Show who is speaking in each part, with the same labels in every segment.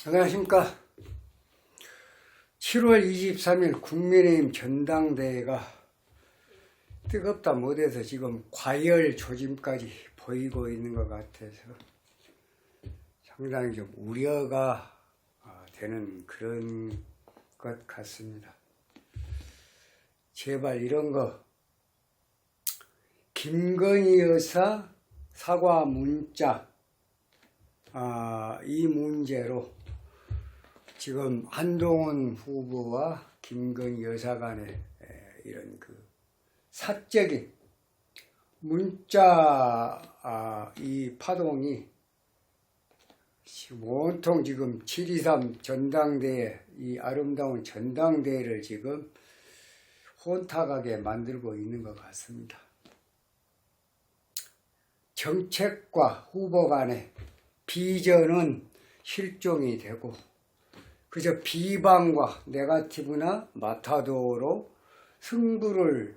Speaker 1: 안녕하십니까. 7월 23일 국민의힘 전당대회가 뜨겁다 못해서 지금 과열 조짐까지 보이고 있는 것 같아서 상당히 좀 우려가 되는 그런 것 같습니다. 제발 이런 거 김건희 여사 사과 문자 이 문제로 지금 한동훈 후보와 김건희 여사 간의 이런 그 사적인 문자 이 파동이 온통 지금 7.23 전당대회, 이 아름다운 전당대회를 지금 혼탁하게 만들고 있는 것 같습니다. 정책과 후보 간의 비전은 실종이 되고 그저 비방과 네거티브나 마타도로 승부를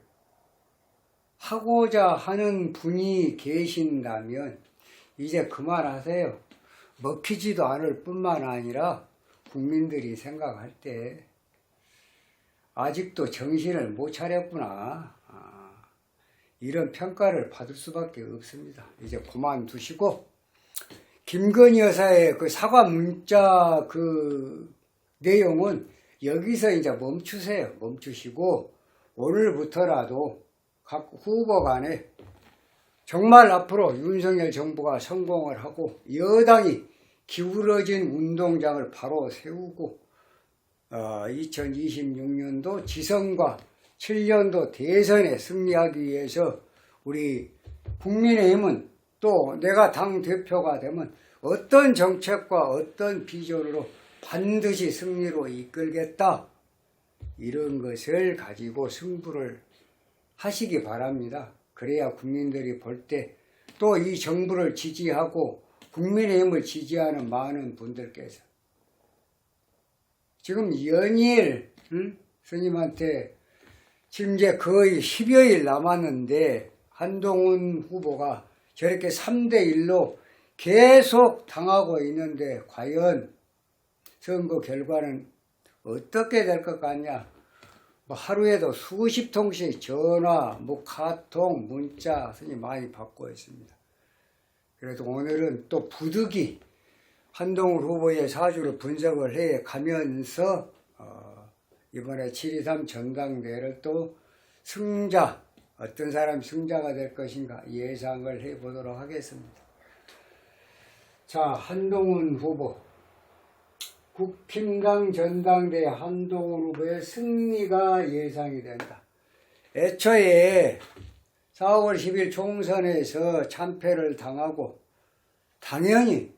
Speaker 1: 하고자 하는 분이 계신다면 이제 그만하세요. 먹히지도 않을 뿐만 아니라 국민들이 생각할 때 아직도 정신을 못 차렸구나, 이런 평가를 받을 수밖에 없습니다. 이제 그만두시고 김건희 여사의 그 사과 문자 그 내용은 여기서 이제 멈추세요. 멈추시고 오늘부터라도 각 후보 간에 정말 앞으로 윤석열 정부가 성공을 하고 여당이 기울어진 운동장을 바로 세우고 2026년도 지선과 7년도 대선에 승리하기 위해서 우리 국민의힘은 또 내가 당대표가 되면 어떤 정책과 어떤 비전으로 반드시 승리로 이끌겠다, 이런 것을 가지고 승부를 하시기 바랍니다. 그래야 국민들이 볼 때 또 이 정부를 지지하고 국민의힘을 지지하는 많은 분들께서 지금 연일 스님한테 지금 이제 거의 10여일 남았는데 한동훈 후보가 저렇게 3대1로 계속 당하고 있는데 과연 선거 결과는 어떻게 될 것 같냐. 하루에도 수십 통씩 전화, 카톡, 문자 스님 많이 받고 있습니다. 그래도 오늘은 또 부득이 한동훈 후보의 사주를 분석을 해 가면서 이번에 7.23 전당대회를 또 승자, 어떤 사람이 승자가 될 것인가 예상을 해보도록 하겠습니다. 자, 한동훈 후보, 국힘당 전당대회 한동훈 후보의 승리가 예상이 된다. 애초에 4월 10일 총선에서 참패를 당하고 당연히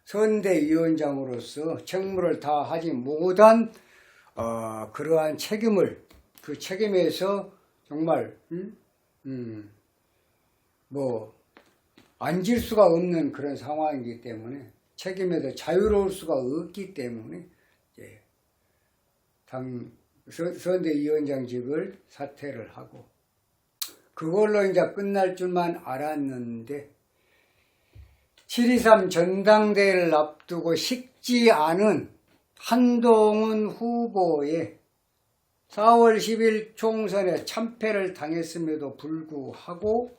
Speaker 1: 선대위원장으로서 책무를 다하지 못한 그러한 책임을, 그 책임에서 정말 앉을 수가 없는 그런 상황이기 때문에 책임에도 자유로울 수가 없기 때문에 당 선대위원장직을 사퇴를 하고 그걸로 이제 끝날 줄만 알았는데 7.23 전당대회를 앞두고 식지 않은 한동훈 후보의 4월 10일 총선에 참패를 당했음에도 불구하고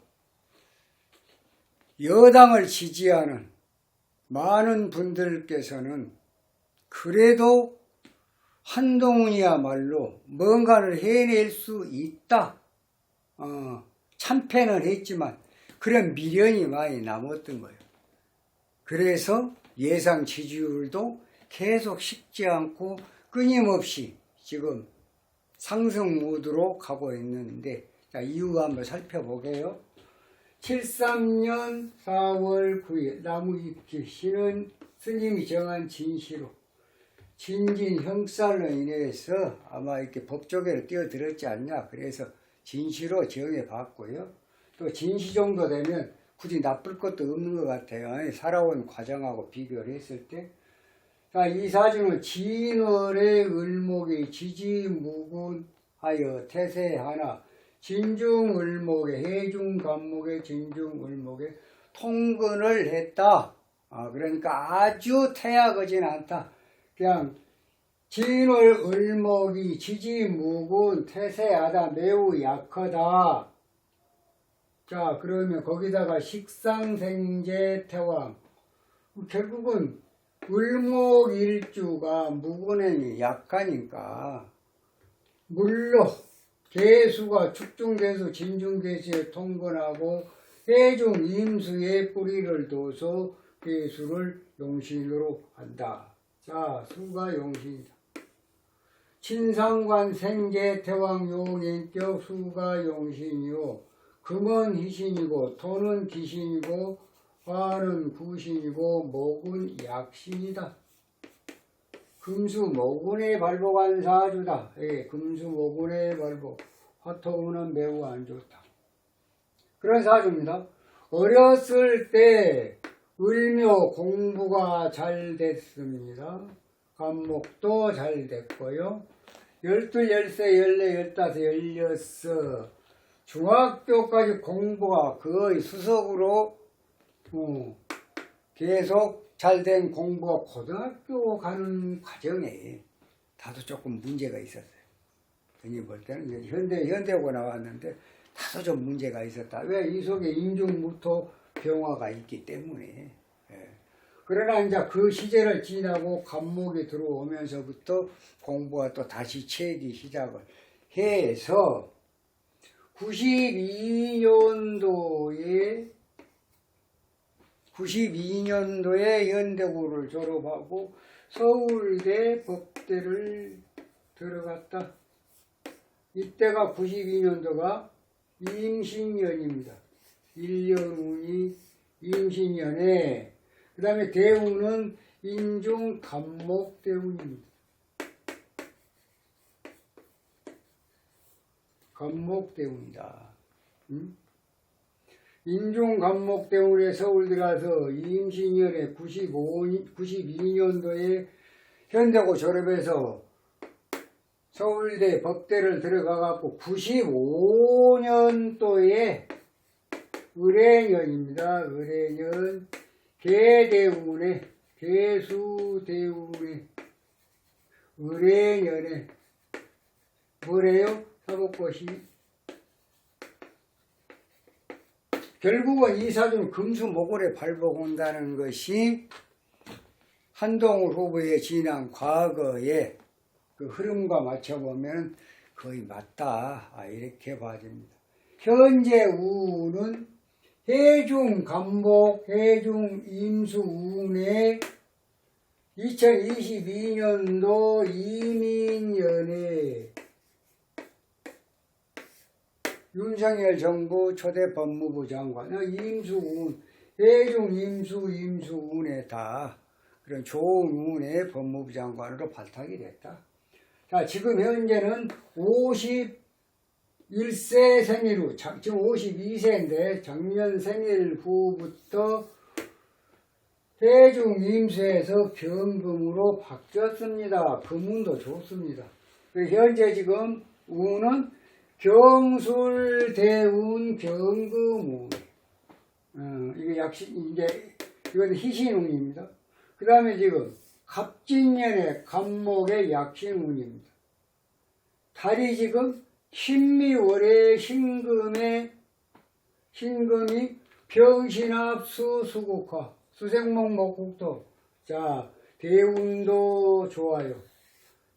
Speaker 1: 여당을 지지하는 많은 분들께서는 그래도 한동훈이야말로 뭔가를 해낼 수 있다. 참패는 했지만 그런 미련이 많이 남았던 거예요. 그래서 예상 지지율도 계속 식지 않고 끊임없이 지금 상승 모드로 가고 있는데, 자, 이유 한번 살펴보게요. 73년 4월 9일 나무위키 시는 스님이 정한 진시로 진진 형살로 인해서 아마 이렇게 법조계를 뛰어들었지 않냐, 그래서 진시로 정해 봤고요. 또 진시 정도 되면 굳이 나쁠 것도 없는 것 같아요. 살아온 과정하고 비교를 했을 때. 자, 이 사주는 진월의 을목이 지지무군하여 태세하나 진중을목에 해중간목에 진중을목에 통근을 했다. 그러니까 아주 태약하진 않다. 그냥 진월 을목이 지지무군 태세하다 매우 약하다. 자, 그러면 거기다가 식상생재 태왕. 결국은 을목일주가 무군행이 약하니까 물로 개수가 축중개수 진중개수에 통근하고 해중 임수의 뿌리를 둬서 개수를 용신으로 한다. 자, 수가 용신이다. 친상관 생재 태왕 용인격 수가 용신이요. 금은 희신이고 토는 기신이고 화는 구신이고 목은 약신이다. 금수모군의 발복한 사주다. 금수모군의 발복. 화토운은 매우 안 좋다. 그런 사주입니다. 어렸을 때 을묘 공부가 잘 됐습니다. 간목도 잘 됐고요. 12, 13, 14, 15, 16 중학교까지 공부가 거의 수석으로 계속 잘된 공부가 고등학교 가는 과정에 다소 조금 문제가 있었어요. 흔히 볼 때는 현대고 나왔는데 다소 좀 문제가 있었다. 왜? 이 속에 인중무토 병화가 있기 때문에. 그러나 이제 그 시절을 지나고 간목이 들어오면서부터 공부가 또 다시 채기 시작을 해서 92년도에 연대고를 졸업하고 서울대 법대를 들어갔다. 이때가 92년도가 임신년입니다. 1년운이 임신년에 그 다음에 대운은 인중 간목 대운입니다. 간목 대운이다. 인중 간목 대운에 서울 들어가서 임신년에 92년도에 현대고 졸업해서 서울대 법대를 들어가갖고 95년도에 을해년입니다. 을해년 개대운에 개수대운에 을해년에 뭐래요? 사법고시. 결국은 이 사주는 금수목월에 발복한다는 것이 한동훈 후보의 지난 과거의 그 흐름과 맞춰보면 거의 맞다. 이렇게 봐집니다. 현재 우는 해중 간목, 해중 임수 운에 2022년도 이민년에 윤석열 정부 초대 법무부 장관, 임수운, 해중 임수운에 다 그런 좋은 운의 법무부 장관으로 발탁이 됐다. 자, 지금 현재는 51세 생일 후, 지금 52세인데 작년 생일 후부터 해중 임수에서 경금으로 바뀌었습니다. 금운도 좋습니다. 현재 지금 운은 경술대운 경금운. 이게 이건 희신운입니다. 그 다음에 지금 갑진년의 간목의 약신운입니다. 달이 지금 신미월의 신금이 병신합수 수국화, 수생목 목국토. 자, 대운도 좋아요.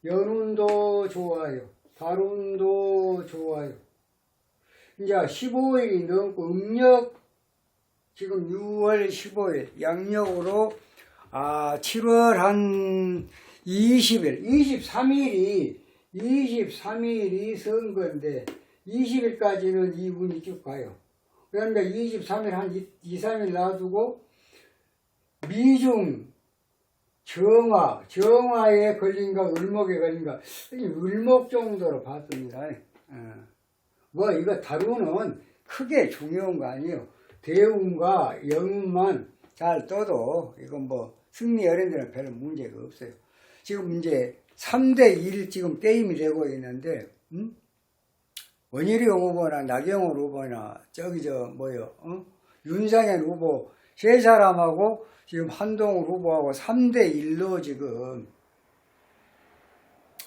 Speaker 1: 연운도 좋아요. 달운도 좋아요. 이제 15일이 넘고 음력 지금 6월 15일 양력으로 7월 한 20일 23일이 선거인데 20일까지는 이분이 쭉 가요. 그런데 23일 한 2, 3일 놔두고 미중 정화에 걸린가 을목에 걸린가 을목 정도로 봤습니다. 이거 다루는 크게 중요한 거 아니에요. 대운과 영운만 잘 떠도 이건 승리 어른들은 별로 문제가 없어요. 지금 이제 3대1 지금 게임이 되고 있는데 원희룡 후보나 나경원 후보나 윤상현 후보 세 사람하고 지금 한동훈 후보하고 3대1로 지금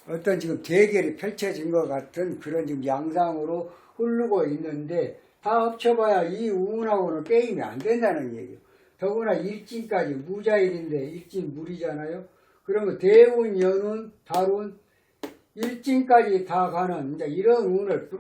Speaker 1: 어떤 지금 대결이 펼쳐진 것 같은 그런 지금 양상으로 흐르고 있는데 다 합쳐봐야 이 우운하고는 게임이 안 된다는 얘기예요. 더구나 일진까지 무자일인데 일진 무리잖아요. 그러면 대운, 연운, 달운, 일진까지 다 가는 이제 이런 운을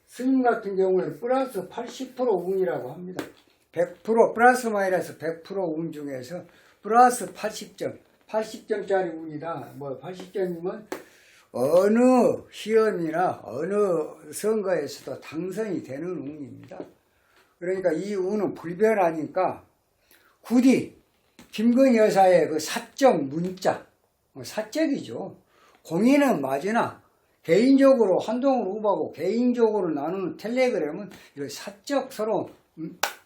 Speaker 1: 스님 같은 경우에는 플러스 80% 운이라고 합니다. 100% 플러스 마이너스 100% 운 중에서 플러스 80점, 80점짜리 운이다. 뭐 80점이면 어느 시험이나 어느 선거에서도 당선이 되는 운입니다. 그러니까 이 운은 불변하니까 굳이 김건희 여사의 그 사적 문자, 사적이죠. 공인은 맞으나 개인적으로 한동훈 후보하고 개인적으로 나누는 텔레그램은 이런 사적 서로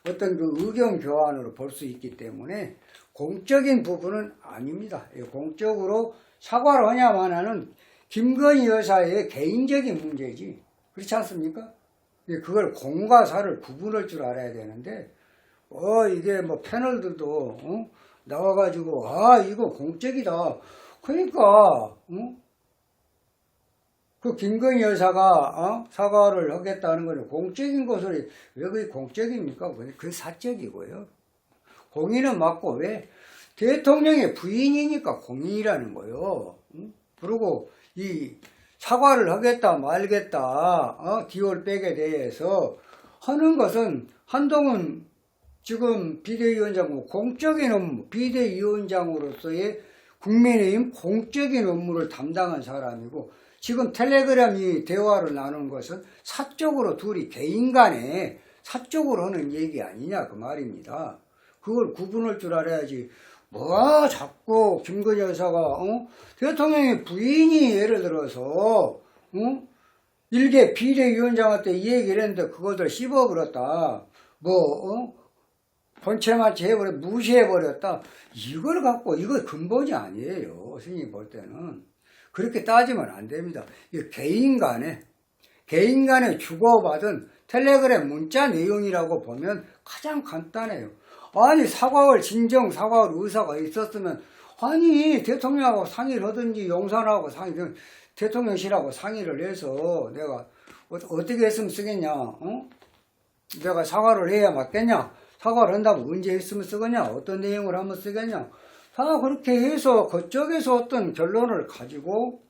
Speaker 1: 어떤 그 의견 교환으로 볼 수 있기 때문에 공적인 부분은 아닙니다. 공적으로 사과를 하냐마나는 김건희 여사의 개인적인 문제지. 그렇지 않습니까? 그걸 공과 사를 구분할 줄 알아야 되는데, 이게 뭐 패널들도, 나와가지고, 이거 공적이다. 그러니까, 그 김건희 여사가, 사과를 하겠다는 거는 공적인 것을, 왜 그게 공적입니까? 그게 사적이고요. 공인은 맞고, 왜? 대통령의 부인이니까 공인이라는 거요. 그리고 이 사과를 하겠다 말겠다 기홀백에 대해서 하는 것은 한동훈 지금 비대위원장 공적인 업무, 비대위원장으로서의 국민의힘 공적인 업무를 담당한 사람이고 지금 텔레그램이 대화를 나눈 것은 사적으로 둘이 개인 간에 사적으로 하는 얘기 아니냐 그 말입니다. 그걸 구분할 줄 알아야지. 뭐가 자꾸 김건희 여사가 대통령의 부인이 예를 들어서 일개 비대위원장한테 이 얘기를 했는데 그것을 씹어버렸다. 본체마치 해버려 무시해버렸다. 이걸 갖고 이거 근본이 아니에요. 스님이 볼 때는. 그렇게 따지면 안 됩니다. 이거 개인 간에 주고받은 텔레그램 문자 내용이라고 보면 가장 간단해요. 아니 사과할 진정 사과할 의사가 있었으면 아니 대통령하고 상의를 하든지 용산하고 대통령실하고 상의를 해서 내가 어떻게 했으면 쓰겠냐, 내가 사과를 해야 맞겠냐, 사과를 한다면 언제 했으면 쓰겠냐, 어떤 내용을 하면 쓰겠냐, 다 그렇게 해서 그쪽에서 어떤 결론을 가지고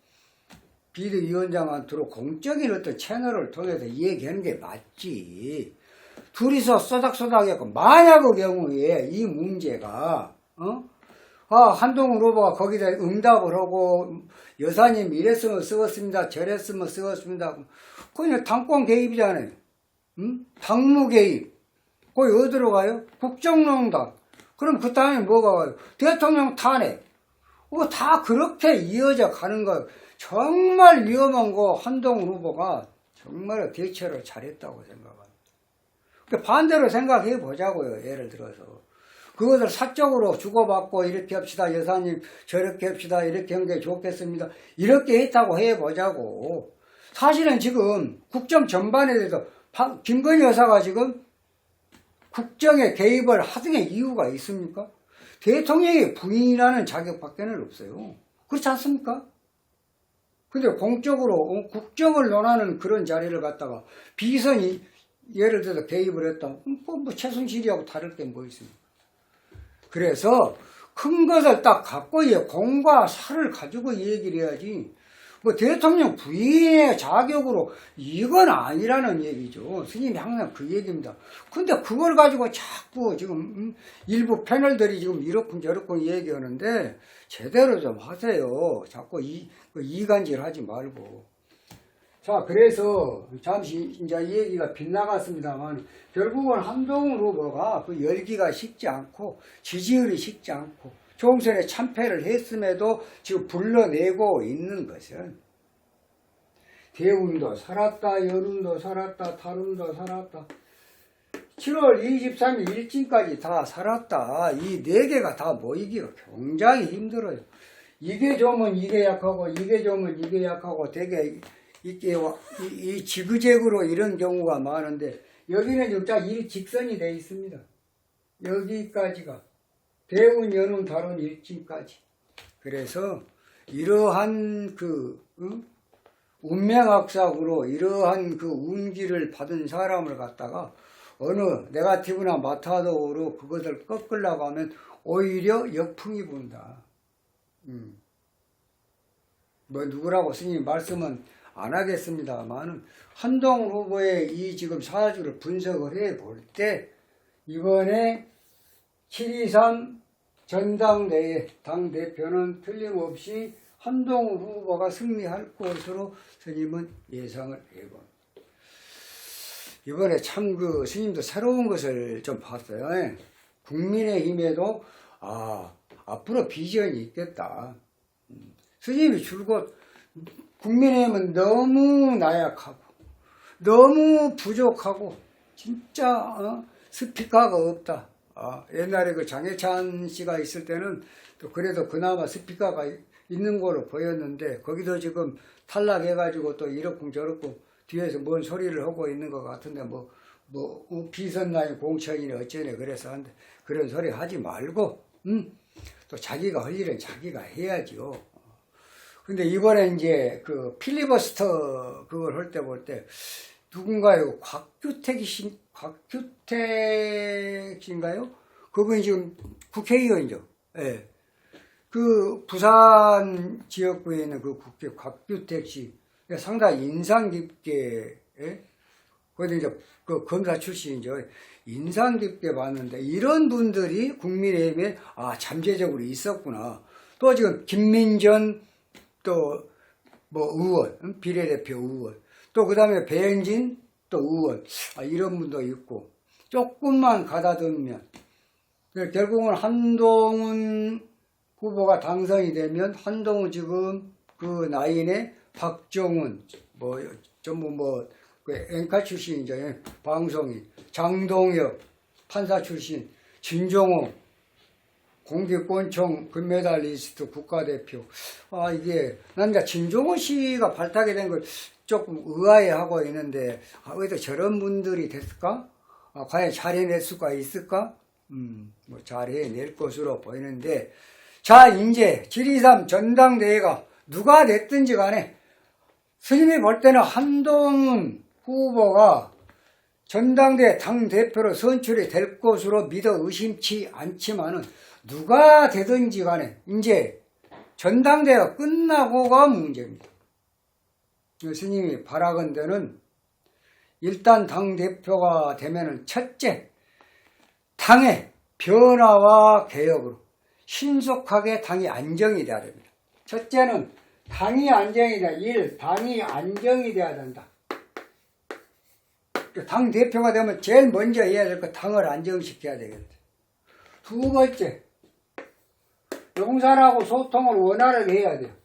Speaker 1: 비대위원장한테로 공적인 어떤 채널을 통해서 얘기하는 게 맞지. 둘이서 쏘닥쏘닥했고 만약의 경우에 이 문제가 한동훈 후보가 거기다 응답을 하고 여사님 이랬으면 쓰겠습니다 저랬으면 쓰겠습니다 그냥 당권 개입이잖아요. 당무 개입 거기 어디로 가요? 국정농단. 그럼 그 다음에 뭐가 가요? 대통령 탄핵. 다 그렇게 이어져 가는 거 정말 위험한 거 한동훈 후보가 정말 대처를 잘했다고 생각합니다. 반대로 생각해 보자고요. 예를 들어서 그것을 사적으로 주고받고 이렇게 합시다 여사님 저렇게 합시다 이렇게 한 게 좋겠습니다 이렇게 했다고 해보자고. 사실은 지금 국정 전반에 대해서 김건희 여사가 지금 국정에 개입을 하던 이유가 있습니까? 대통령의 부인이라는 자격밖에 없어요. 그렇지 않습니까? 근데 공적으로 국정을 논하는 그런 자리를 갖다가 비선이 예를 들어서 개입을 했다. 뭐 최순실이하고 다를 게 뭐 있습니까? 그래서 큰 것을 딱 갖고 공과 사를 가지고 얘기를 해야지. 뭐 대통령 부인의 자격으로 이건 아니라는 얘기죠. 스님이 항상 그 얘기입니다. 근데 그걸 가지고 자꾸 지금 일부 패널들이 지금 이렇군 저렇군 얘기하는데 제대로 좀 하세요. 자꾸 이간질 하지 말고. 자, 그래서 잠시 이제 이 얘기가 빗나갔습니다만 결국은 한동훈 후보가 그 열기가 식지 않고 지지율이 식지 않고 총선에 참패를 했음에도 지금 불러내고 있는 것은 대운도 살았다, 연운도 살았다, 달운도 살았다, 7월 23일 일진까지 다 살았다. 이 네 개가 다 모이기가 굉장히 힘들어요. 이게 좋으면 이게 약하고 이게 좋으면 이게 약하고 되게 이 지그재그로 이런 경우가 많은데 여기는 진짜 일직선이 되어 있습니다. 여기까지가 대운, 연운, 달운, 일진까지. 그래서 이러한 운명학sak으로 이러한 운기를 받은 사람을 갖다가 어느 네가티브나 마타도로 그것을 꺾으려고 하면 오히려 역풍이 분다. 뭐 누구라고 스님 말씀은 안 하겠습니다만은 한동훈 후보의 이 지금 사주를 분석을 해 볼 때 이번에 7.23 전당대회 당대표는 틀림없이 한동훈 후보가 승리할 것으로 스님은 예상을 해봅니다. 이번에 참 스님도 새로운 것을 좀 봤어요. 국민의힘에도 앞으로 비전이 있겠다. 스님이 줄곧 국민의힘은 너무 나약하고 너무 부족하고 진짜 스피커가 없다. 옛날에 장해찬 씨가 있을 때는 또 그래도 그나마 스피커가 있는 걸로 보였는데 거기도 지금 탈락해가지고 또 이렇고 저렇고 뒤에서 뭔 소리를 하고 있는 것 같은데 비선나인 공천이네 어쩌네 그래서 한데 그런 소리 하지 말고 또 자기가 할 일은 자기가 해야지요. 근데 이번에 이제 필리버스터 그걸 할 때 볼 때 누군가요? 곽규택인가요? 그분이 지금 국회의원이죠. 예. 부산 지역구에 있는 국회 곽규택 씨. 상당히 인상 깊게, 예? 거기 이제 검사 출신이죠. 인상 깊게 봤는데, 이런 분들이 국민의힘에, 잠재적으로 있었구나. 또 지금 김민전, 의원, 비례대표 의원. 또 그 다음에 배현진 또 의원 이런 분도 있고 조금만 가다듬으면 결국은 한동훈 후보가 당선이 되면 한동훈 지금 나인에 박정훈 전부 앵커 출신이죠. 방송인 장동혁 판사 출신 진종호 공기권총 금메달리스트 국가대표. 난 진종호 씨가 발탁이 된 걸 조금 의아해하고 있는데, 왜 저런 분들이 됐을까? 과연 잘 해낼 수가 있을까? 잘 해낼 것으로 보이는데, 자, 이제 7.23 전당대회가 누가 됐든지 간에, 스님이 볼 때는 한동훈 후보가 전당대회 당대표로 선출이 될 것으로 믿어 의심치 않지만은, 누가 되든지 간에, 이제 전당대회가 끝나고가 문제입니다. 스님이 바라건대는 일단 당대표가 되면은 첫째, 당의 변화와 개혁으로 신속하게 당이 안정이 돼야 됩니다. 첫째는 당이 안정이 돼야 당이 안정이 돼야 된다. 당대표가 되면 제일 먼저 해야 될 거 당을 안정시켜야 되겠다. 두 번째, 용산하고 소통을 원활하게 해야 돼요.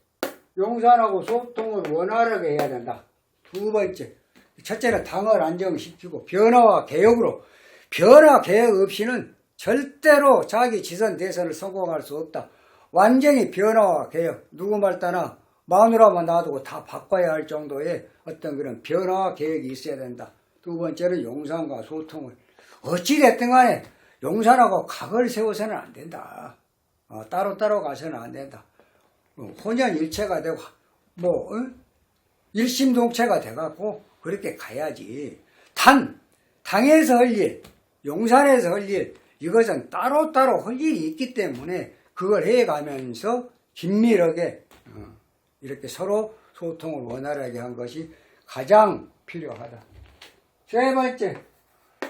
Speaker 1: 용산하고 소통을 원활하게 해야 된다. 두 번째, 첫째는 당을 안정시키고 변화와 개혁으로 변화 개혁 없이는 절대로 자기 지선 대선을 성공할 수 없다. 완전히 변화와 개혁, 누구 말 따나 마누라만 놔두고 다 바꿔야 할 정도의 어떤 그런 변화와 개혁이 있어야 된다. 두 번째는 용산과 소통을 어찌됐든 간에 용산하고 각을 세워서는 안 된다. 따로따로 가서는 안 된다. 혼연일체가 되고 일심동체가 돼갖고 그렇게 가야지. 당에서 할 일, 용산에서 할 일, 이것은 따로따로 할 일이 있기 때문에 그걸 해가면서 긴밀하게 이렇게 서로 소통을 원활하게 한 것이 가장 필요하다. 세 번째,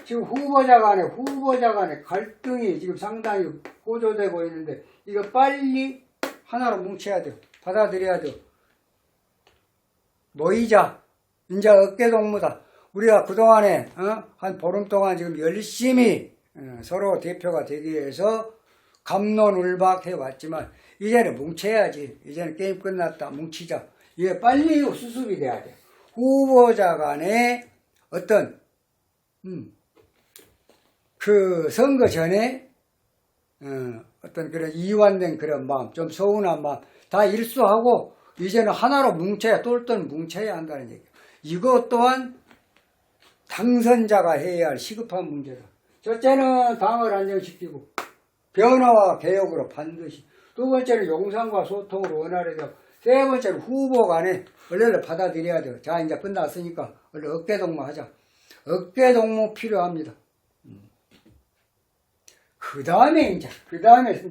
Speaker 1: 지금 후보자 간에 갈등이 지금 상당히 고조되고 있는데 이거 빨리 하나로 뭉쳐야 돼요. 받아들여야 돼요. 모이자. 이제 어깨동무다. 우리가 그동안에 한 보름 동안 지금 열심히 서로 대표가 되기 위해서 갑론을박 해왔지만 이제는 뭉쳐야지. 이제는 게임 끝났다. 뭉치자. 이게 빨리 수습이 돼야 돼요. 후보자 간에 어떤 선거 전에 어떤 그런 이완된 그런 마음, 좀 서운한 마음 다 일수하고 이제는 하나로 뭉쳐야 똘똘 뭉쳐야 한다는 얘기예요. 이것 또한 당선자가 해야 할 시급한 문제다. 첫째는 당을 안정시키고 변화와 개혁으로 반드시, 두 번째는 용산과 소통으로 원활하게 하고, 세 번째는 후보 간에 원래를 받아들여야 돼요. 자, 이제 끝났으니까 원래 어깨동무 하자. 어깨동무 필요합니다. 그 다음에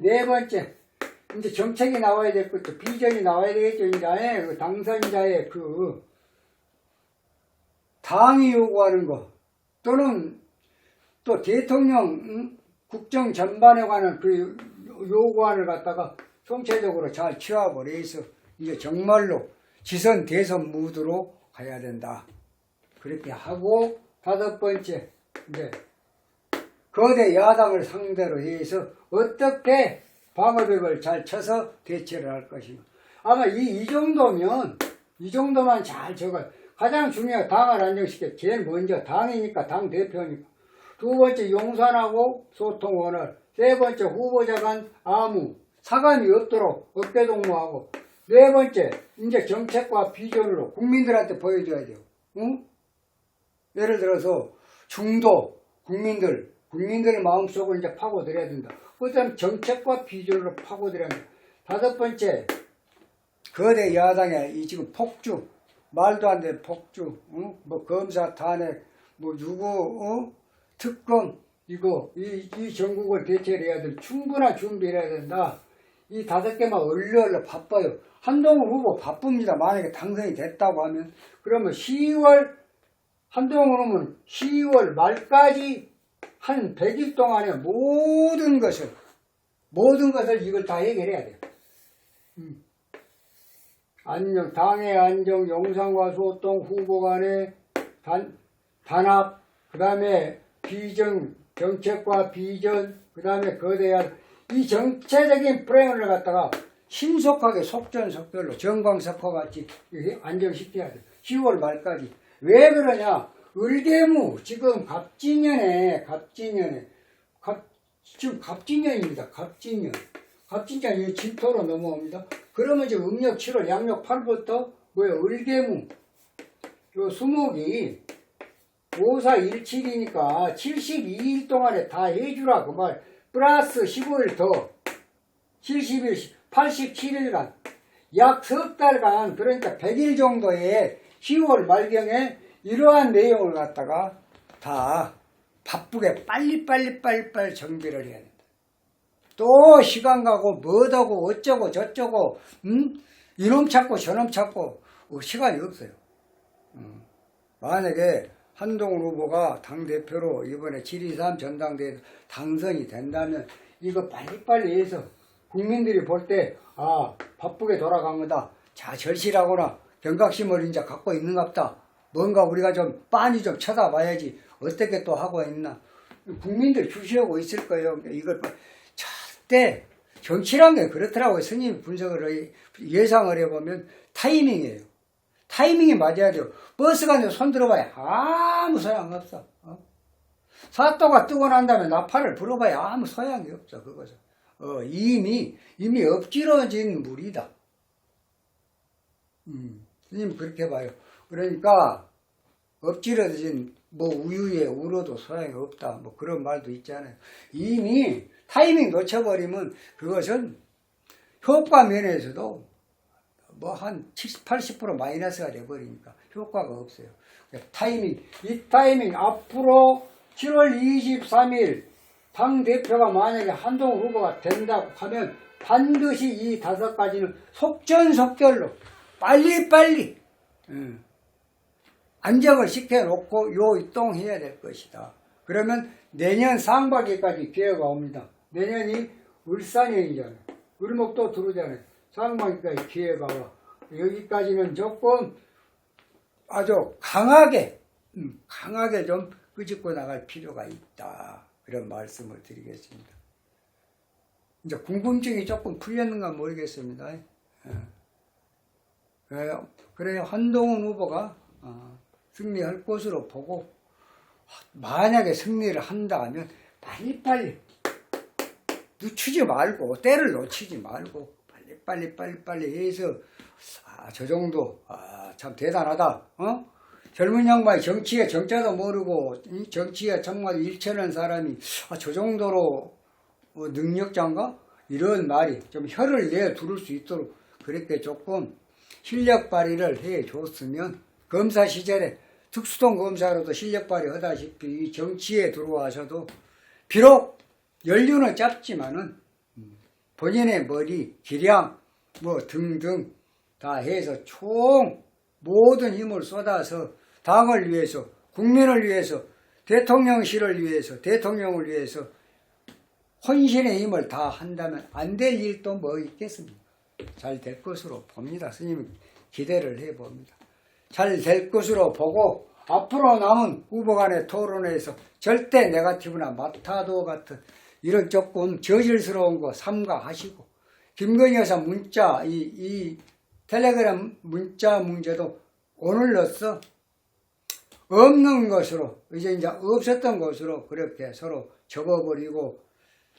Speaker 1: 네 번째, 이제 정책이 나와야 될 것도, 비전이 나와야 되겠죠. 이제 그 당선자의 그 당이 요구하는 거, 또는 또 대통령 국정 전반에 관한 그 요구안을 갖다가 총체적으로 잘 취합을 해서 이제 정말로 지선 대선 무드로 가야 된다. 그렇게 하고, 다섯 번째, 이제 거대 야당을 상대로 해서 어떻게 방어벽을 잘 쳐서 대처를 할 것인가. 아마 이 정도만 잘 적어요. 가장 중요한 당을 안정시켜. 제일 먼저 당이니까, 당 대표니까. 두 번째 용산하고 소통 원활. 세 번째 후보자 간 아무 사감이 없도록 어깨동무하고. 네 번째 이제 정책과 비전으로 국민들한테 보여줘야 돼요. 응? 예를 들어서 중도 국민들 마음속을 이제 파고들여야 된다. 그다음 정책과 비전으로 파고들여야 된다. 다섯 번째, 거대 야당의 이 지금 폭주, 말도 안 되는 폭주, 뭐 검사 탄핵, 뭐 누구 특검, 이거 이 전국을 대체해야 될 충분한 준비를 해야 된다. 이 다섯 개만 얼른 바빠요. 한동훈 후보 바쁩니다. 만약에 당선이 됐다고 하면, 그러면 한동훈 후보는 10월 말까지 한 100일 동안에 모든 것을 이걸 다 해결해야 돼요. 당의 안정, 용산과 소통, 후보 간의 단합, 그 다음에 정책과 비전, 그 다음에 거대한 이 정체적인 프레임을 갖다가 신속하게 속전속결로 정광석화 같이 안정시켜야 돼. 10월 말까지. 왜 그러냐? 을개무, 지금 지금 갑진년입니다. 갑진년이 진토로 넘어옵니다. 그러면 이제 음력 7월, 양력 8월부터 을개무, 요 수목이 5417이니까 72일 동안에 다 해주라 그 말. 플러스 15일 더 70일, 87일간 약 석 달간, 그러니까 100일 정도의 10월 말경에 이러한 내용을 갖다가 다 바쁘게 빨리 정비를 해야 된다. 또 시간 가고 뭐하고 어쩌고 저쩌고 이놈 찾고 저놈 찾고 시간이 없어요. 만약에 한동훈 후보가 당대표로 이번에 7.23 전당대회에 당선이 된다면 이거 빨리빨리 해서 국민들이 볼 때 바쁘게 돌아간 거다. 자, 절실하거나 경각심을 이제 갖고 있는갑다. 뭔가 우리가 좀 빤히 좀 쳐다봐야지. 어떻게 또 하고 있나. 국민들 주시하고 있을 거예요. 이걸 절대 정치란 게 그렇더라고요. 스님 분석을 예상을 해보면 타이밍이에요. 타이밍이 맞아야 돼요. 버스가 이제 손 들어봐야 아무 소용없어. 사또가 뜨고 난 다음에 나팔을 불어봐야 아무 소용이 없어. 그것은 이미 엎질러진 물이다. 스님 그렇게 봐요. 그러니까 엎질러진 우유에 울어도 소용이 없다. 그런 말도 있잖아요. 이미 타이밍 놓쳐버리면 그것은 효과 면에서도 한 70, 80% 마이너스가 돼버리니까 효과가 없어요. 이 타이밍 앞으로 7월 23일 당대표가 만약에 한동훈 후보가 된다고 하면 반드시 이 5가지는 속전속결로 빨리 안정을 시켜놓고 요이동해야 될 것이다. 그러면 내년 상반기까지 기회가 옵니다. 내년이 을사년이잖아요. 을목도 들어오잖아요. 상반기까지 기회가 와. 여기까지는 조금 아주 강하게 좀 끄집고 나갈 필요가 있다. 그런 말씀을 드리겠습니다. 이제 궁금증이 조금 풀렸는가 모르겠습니다. 그래요. 한동훈 후보가 승리할 것으로 보고, 만약에 승리를 한다 하면 빨리 늦추지 말고, 때를 놓치지 말고 빨리 해서 저 정도 참 대단하다. 젊은 양반이 정치의 정자도 모르고 이 정치에 정말 일체는 사람이 저 정도로 능력자인가? 이런 말이 좀 혀를 내 두를 수 있도록 그렇게 조금 실력 발휘를 해 줬으면 검사 시절에 특수통 검사로도 실력 발휘하다시피 이 정치에 들어와서도 비록 연륜은 짧지만은 본인의 머리, 기량 뭐 등등 다 해서 총 모든 힘을 쏟아서 당을 위해서, 국민을 위해서, 대통령실을 위해서, 대통령을 위해서 혼신의 힘을 다 한다면 안 될 일도 뭐 있겠습니까? 잘 될 것으로 봅니다. 스님은 기대를 해봅니다. 잘 될 것으로 보고 앞으로 남은 후보 간의 토론에서 절대 네거티브나 마타도 같은 이런 조금 저질스러운 거 삼가하시고 김건희 여사 문자, 이 텔레그램 문자 문제도 오늘로써 없는 것으로 이제 없었던 것으로 그렇게 서로 접어버리고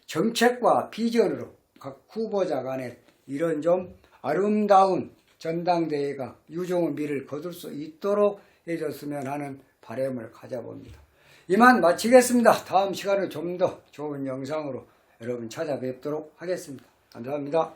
Speaker 1: 정책과 비전으로 각 후보자 간에 이런 좀 아름다운 전당대회가 유종의 미를 거둘 수 있도록 해줬으면 하는 바람을 가져봅니다. 이만 마치겠습니다. 다음 시간에 좀 더 좋은 영상으로 여러분 찾아뵙도록 하겠습니다. 감사합니다.